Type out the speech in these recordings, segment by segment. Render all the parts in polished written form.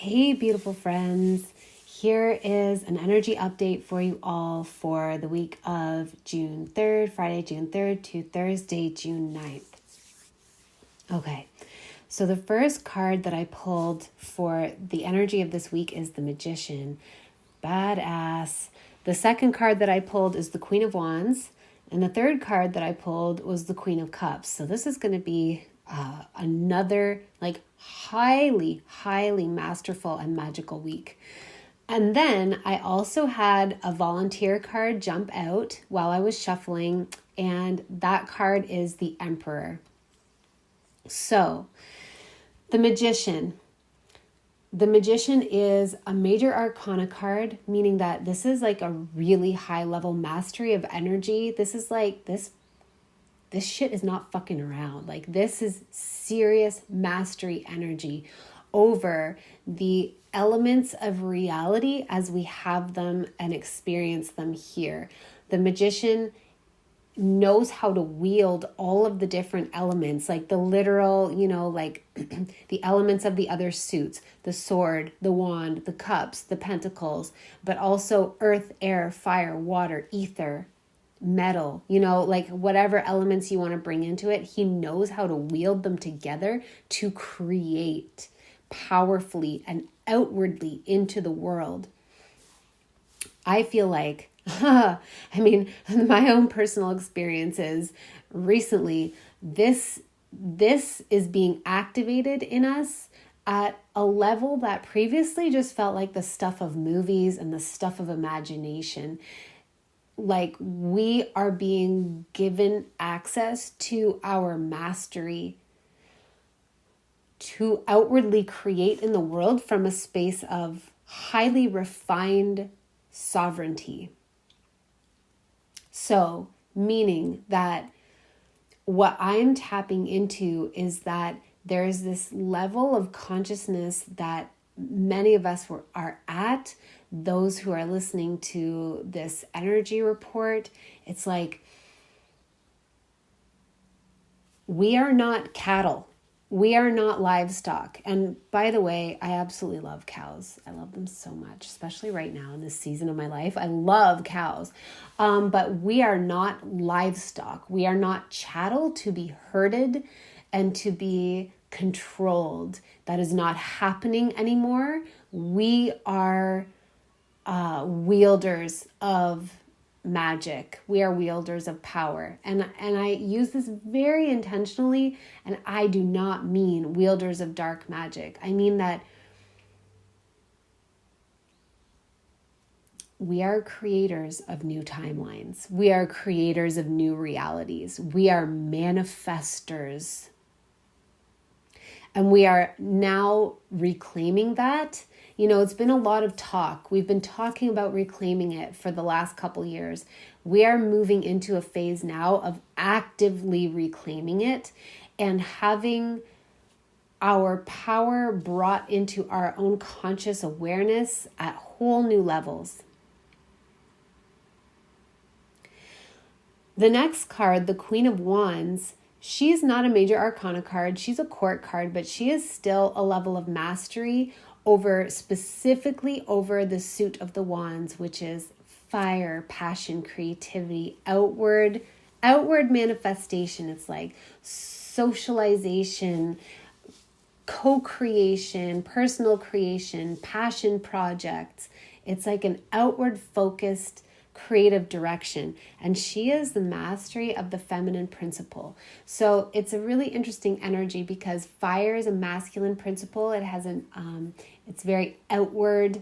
Hey, beautiful friends. Here is an energy update for you all for the week of June 3rd, Friday, June 3rd to Thursday, June 9th. Okay, so the first card that I pulled for the energy of this week is the Magician. Badass. The second card that I pulled is the Queen of Wands. And the third card that I pulled was the Queen of Cups. So this is going to be another highly masterful and magical week. And then I also had a volunteer card jump out while I was shuffling, and that card is the Emperor. So the Magician. The Magician is a major arcana card, meaning that this is like a really high level mastery of energy. This is like this shit is not fucking around. Like, this is serious mastery energy over the elements of reality as we have them and experience them here. The Magician knows how to wield all of the different elements, like the literal, the elements of the other suits, the sword, the wand, the cups, the pentacles, but also earth, air, fire, water, ether, metal, whatever elements you want to bring into it. He knows how to wield them together to create powerfully and outwardly into the world. I feel like, my own personal experiences recently, this is being activated in us at a level that previously just felt like the stuff of movies and the stuff of imagination. Like, we are being given access to our mastery to outwardly create in the world from a space of highly refined sovereignty. So, meaning that what I'm tapping into is that there's this level of consciousness that many of us are at. Those who are listening to this energy report, it's like, we are not cattle. We are not livestock. And by the way, I absolutely love cows. I love them so much, especially right now in this season of my life. I love cows. But we are not livestock. We are not chattel to be herded and to be controlled. That is not happening anymore. We are wielders of magic. We are wielders of power. And I use this very intentionally, and I do not mean wielders of dark magic. I mean that we are creators of new timelines. We are creators of new realities. We are manifestors. And we are now reclaiming that. It's been a lot of talk. We've been talking about reclaiming it for the last couple years. We are moving into a phase now of actively reclaiming it and having our power brought into our own conscious awareness at whole new levels. The next card, the Queen of Wands, she's not a major arcana card. She's a court card, but she is still a level of mastery specifically over the suit of the wands, which is fire, passion, creativity, outward manifestation. It's like socialization, co-creation, personal creation, passion projects. It's like an outward focused creative direction, and she is the mastery of the feminine principle. So it's a really interesting energy because fire is a masculine principle. It has it's very outwardly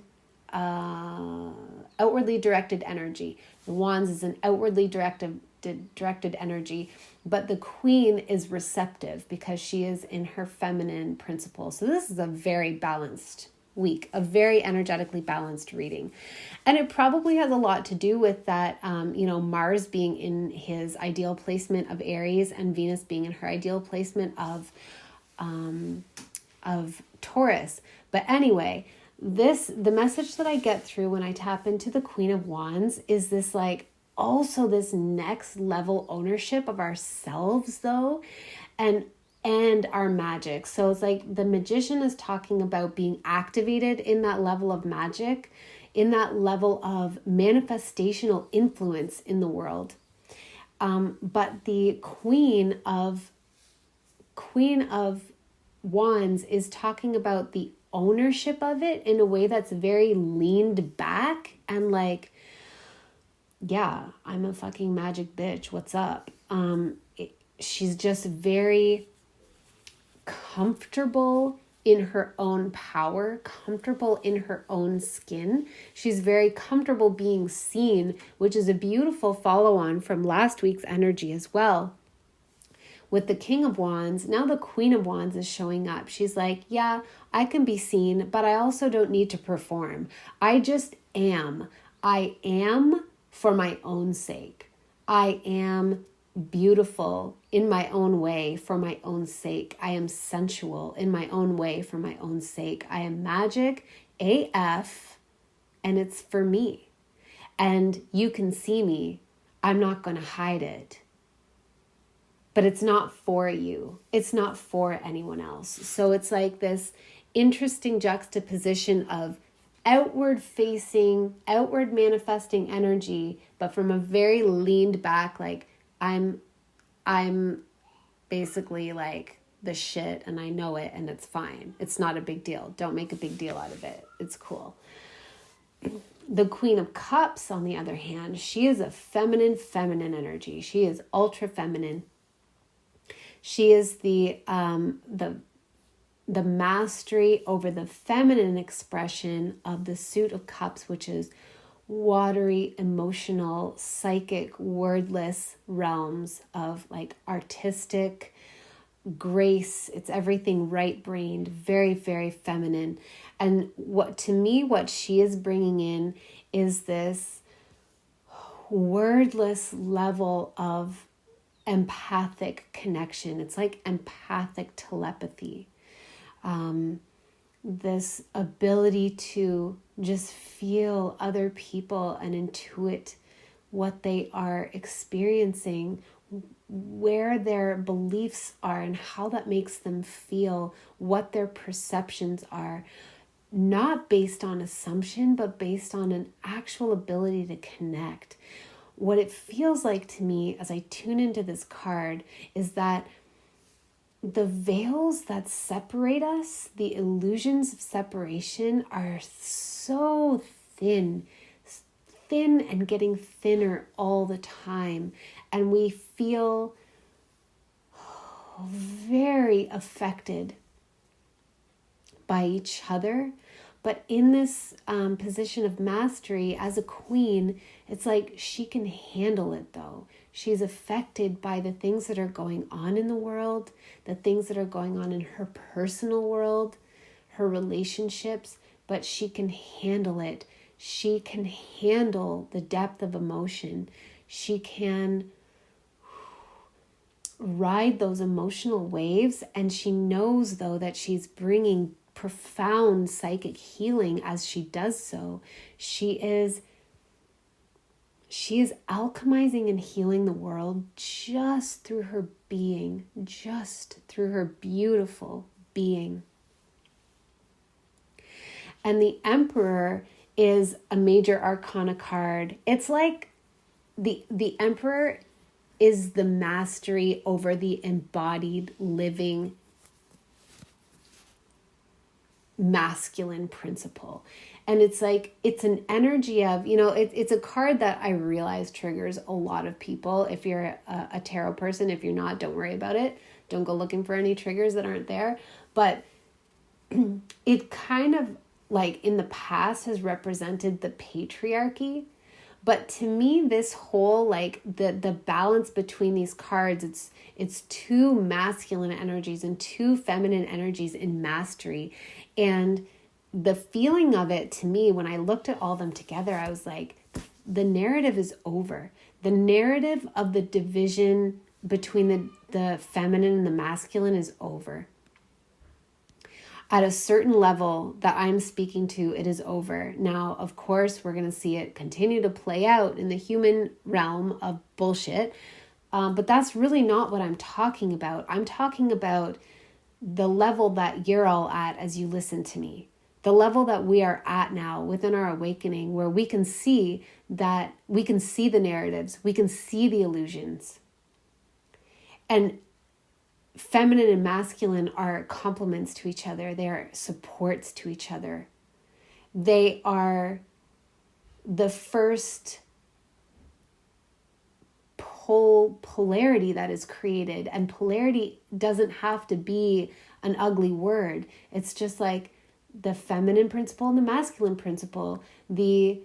directed energy. The wands is an outwardly directed energy, but the queen is receptive because she is in her feminine principle. So this is a very balanced week, a very energetically balanced reading. And it probably has a lot to do with that, Mars being in his ideal placement of Aries and Venus being in her ideal placement of Taurus. But anyway, the message that I get through when I tap into the Queen of Wands is this also this next level ownership of ourselves though. And and our magic. So it's like the magician is talking about being activated in that level of magic, in that level of manifestational influence in the world. But the Queen of Wands is talking about the ownership of it in a way that's very leaned back and like, yeah, I'm a fucking magic bitch. What's up? She's just very comfortable in her own power, comfortable in her own skin. She's very comfortable being seen, which is a beautiful follow-on from last week's energy as well. With the King of Wands, now the Queen of Wands is showing up. She's like, yeah, I can be seen, but I also don't need to perform. I just am. I am for my own sake. I am beautiful in my own way for my own sake. I am sensual in my own way for my own sake. I am magic AF, and it's for me. And you can see me. I'm not going to hide it. But it's not for you. It's not for anyone else. So it's like this interesting juxtaposition of outward facing, outward manifesting energy, but from a very leaned back, like I'm basically like the shit and I know it and it's fine. It's not a big deal. Don't make a big deal out of it. It's cool. The Queen of Cups, on the other hand, she is a feminine energy. She is ultra feminine. She is the mastery over the feminine expression of the Suit of Cups, which is watery, emotional, psychic, wordless realms of like artistic grace. It's everything right-brained, very, very feminine. And what she is bringing in is this wordless level of empathic connection. It's like empathic telepathy. This ability to just feel other people and intuit what they are experiencing, where their beliefs are and how that makes them feel, what their perceptions are, not based on assumption, but based on an actual ability to connect. What it feels like to me as I tune into this card is that the veils that separate us, the illusions of separation, are so thin and getting thinner all the time. And we feel very affected by each other. But in this position of mastery as a queen, it's like she can handle it though. She's affected by the things that are going on in the world, the things that are going on in her personal world, her relationships, but she can handle it. She can handle the depth of emotion. She can ride those emotional waves, and she knows though that she's bringing profound psychic healing as she does so. She is alchemizing and healing the world just through her being, just through her beautiful being. And the Emperor is a major arcana card. It's like the Emperor is the mastery over the embodied living masculine principle. And it's like, it's an energy of, it's a card that I realize triggers a lot of people. If you're a tarot person, if you're not, don't worry about it. Don't go looking for any triggers that aren't there. But it kind of like in the past has represented the patriarchy. But to me, this whole like the balance between these cards, it's two masculine energies and two feminine energies in mastery. And the feeling of it to me, when I looked at all them together, I was like, the narrative is over. The narrative of the division between the feminine and the masculine is over. At a certain level that I'm speaking to, it is over. Now, of course, we're going to see it continue to play out in the human realm of bullshit. But that's really not what I'm talking about. I'm talking about the level that you're all at as you listen to me. The level that we are at now within our awakening, where we can see that we can see the narratives, we can see the illusions. And feminine and masculine are complements to each other. They are supports to each other. They are the first polarity that is created. And polarity doesn't have to be an ugly word. It's just like the feminine principle and the masculine principle, the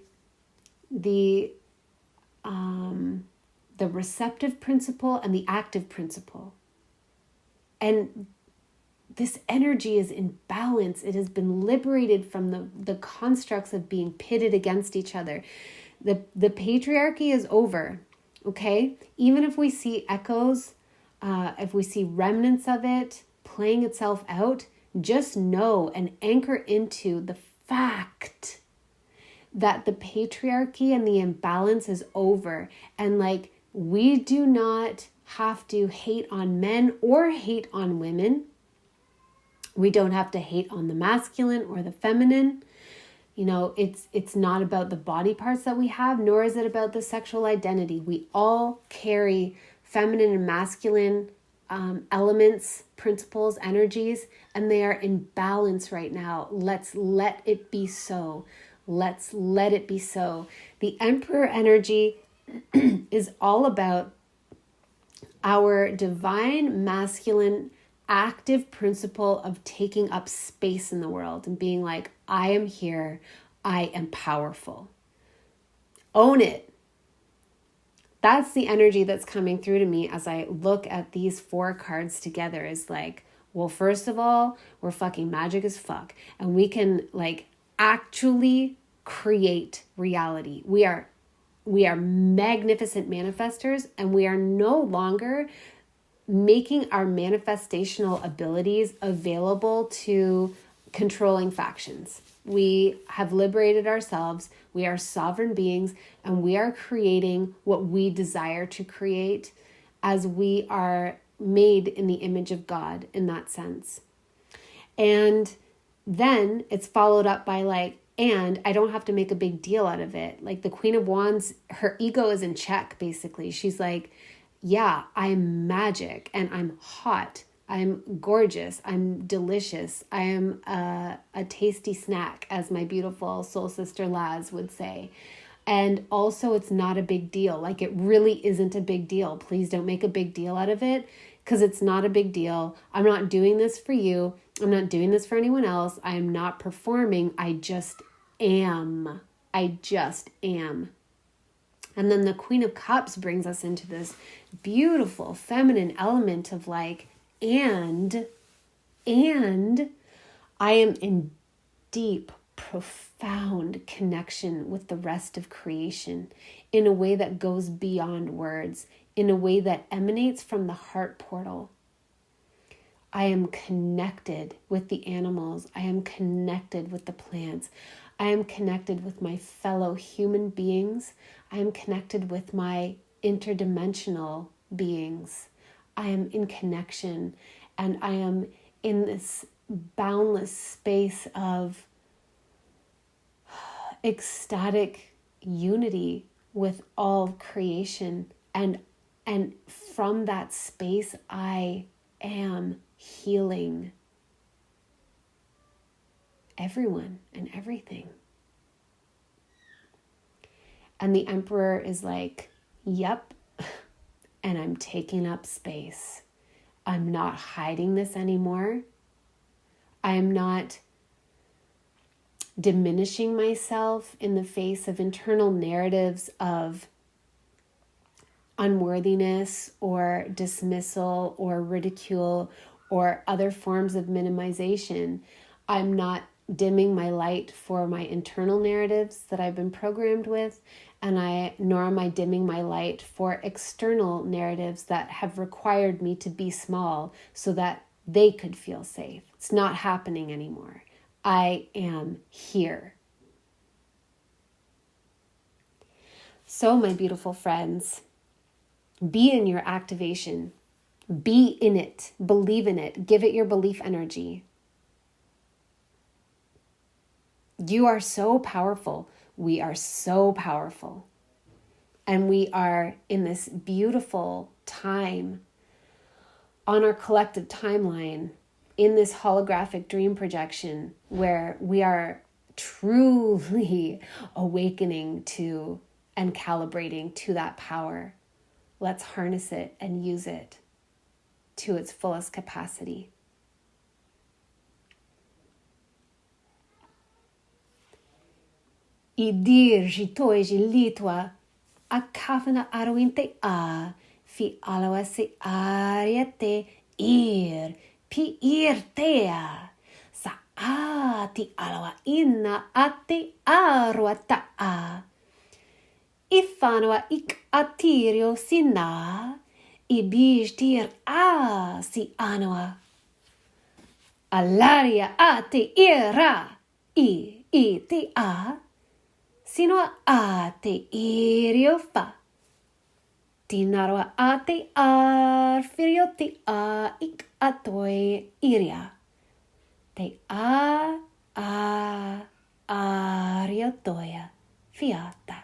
receptive principle and the active principle. And this energy is in balance. It has been liberated from the constructs of being pitted against each other. The patriarchy is over, okay? Even if we see echoes, if we see remnants of it playing itself out, just know and anchor into the fact that the patriarchy and the imbalance is over. And like, we do not have to hate on men or hate on women. We don't have to hate on the masculine or the feminine. You know, it's not about the body parts that we have, nor is it about the sexual identity. We all carry feminine and masculine elements, principles, energies, and they are in balance right now. Let's let it be so. Let's let it be so. The Emperor energy is all about our divine masculine active principle of taking up space in the world and being like, I am here, I am powerful. Own it. That's the energy that's coming through to me as I look at these 4 cards together, is like, well, first of all, we're fucking magic as fuck. And we can like actually create reality. We are magnificent manifestors, and we are no longer making our manifestational abilities available to controlling factions. We have liberated ourselves. We are sovereign beings, and we are creating what we desire to create, as we are made in the image of God in that sense. And then it's followed up by like, and I don't have to make a big deal out of it. Like the Queen of Wands, her ego is in check, basically. She's like, yeah, I'm magic and I'm hot. I'm gorgeous. I'm delicious. I am a tasty snack, as my beautiful soul sister Laz would say. And also, it's not a big deal. Like, it really isn't a big deal. Please don't make a big deal out of it, because it's not a big deal. I'm not doing this for you. I'm not doing this for anyone else. I am not performing. I just am. I just am. And then the Queen of Cups brings us into this beautiful feminine element of like, and I am in deep, profound connection with the rest of creation in a way that goes beyond words, in a way that emanates from the heart portal. I am connected with the animals. I am connected with the plants. I am connected with my fellow human beings. I am connected with my interdimensional beings. I am in connection, and I am in this boundless space of ecstatic unity with all creation. And from that space, I am healing everyone and everything. And the Emperor is like, yep, and I'm taking up space. I'm not hiding this anymore. I am not diminishing myself in the face of internal narratives of unworthiness or dismissal or ridicule or other forms of minimization. I'm not dimming my light for my internal narratives that I've been programmed with, nor am I dimming my light for external narratives that have required me to be small so that they could feel safe. It's not happening anymore. I am here. So, my beautiful friends, Be in your activation. Be in it. Believe in it. Give it your belief energy. You are so powerful. We are so powerful. And we are in this beautiful time on our collective timeline, in this holographic dream projection, where we are truly awakening to and calibrating to that power. Let's harness it and use it to its fullest capacity. I dirgi toiji litua a kafana arwinte a fi alawa se ariete pi irtea sa a ti alawa inna ate arwata a ifanwa ik atirio sinna I bijtir a si anwa alaria ate ira I te a sino a te irio fa. Tinarwa a te ar firio te a ik atoi iria. Te a ario toia fiata.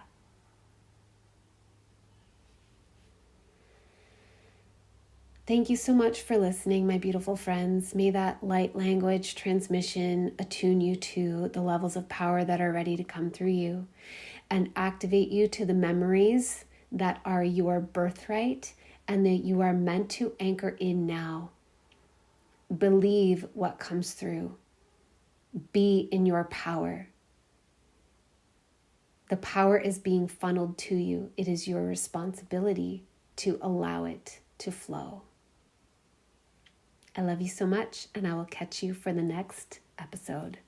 Thank you so much for listening, my beautiful friends. May that light language transmission attune you to the levels of power that are ready to come through you and activate you to the memories that are your birthright and that you are meant to anchor in now. Believe what comes through. Be in your power. The power is being funneled to you. It is your responsibility to allow it to flow. I love you so much, and I will catch you for the next episode.